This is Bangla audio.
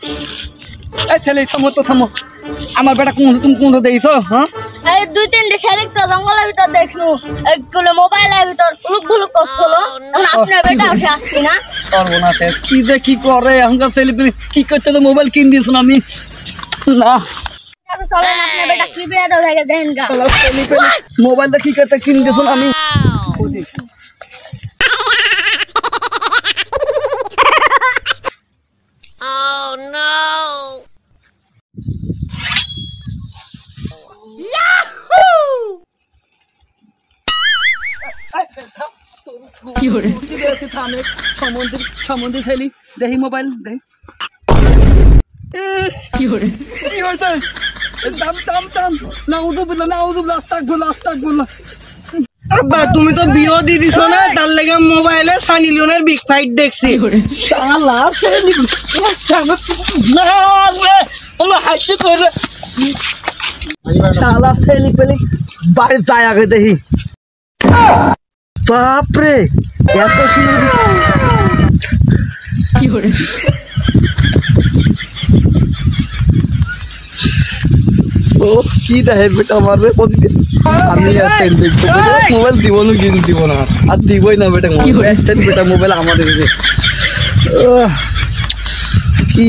এই ছেলে থামো তো থামো আমার বেটা কোন তুমি কোন দেইছো হ্যাঁ এই দুই তিনটে ছেলে তো জঙ্গলের ভিতর দেখনু একগুলো মোবাইলের ভিতর উলুক বুলুক করছিল আপনার বেটা উঠে আসছি না সর্বনাশে কি যে কি করে এখনকার ছেলে কি করতে তো মোবাইল কিন দিয়েছো আমি না আচ্ছা চলেন আপনার বেটা কি বিয়া দাও ভাগে দেন গা মোবাইলটা কি করতে কিন দিয়েছো আমি Oh no! কি হরে সম্বন্ধে ছেলে দেখি মোবাইল দেখি কি হরে কি হয়েছে দাম দাম দাম নাউজুবিল্লাহ আস্তাগফিরুল্লাহ আব্বা তুমি তো বিয়ে দিয়ে দিছো না তার লেগে মোবাইলে সানি লিওনের বিগ ফাইট দেখছি শালা ছেলে না রে আল্লাহ হাসি করে শালা ছেলে পেলে বাড়ি যায় আগে দেখি বাপরে এত সুন্দর কি করে ও কি দেখে বেটা আমার রে প্রতিদিন আমি মোবাইল দিব না কিন্তু দিব না আর দিবই না বেটা মোবাইল বেটা মোবাইল আমাদের কি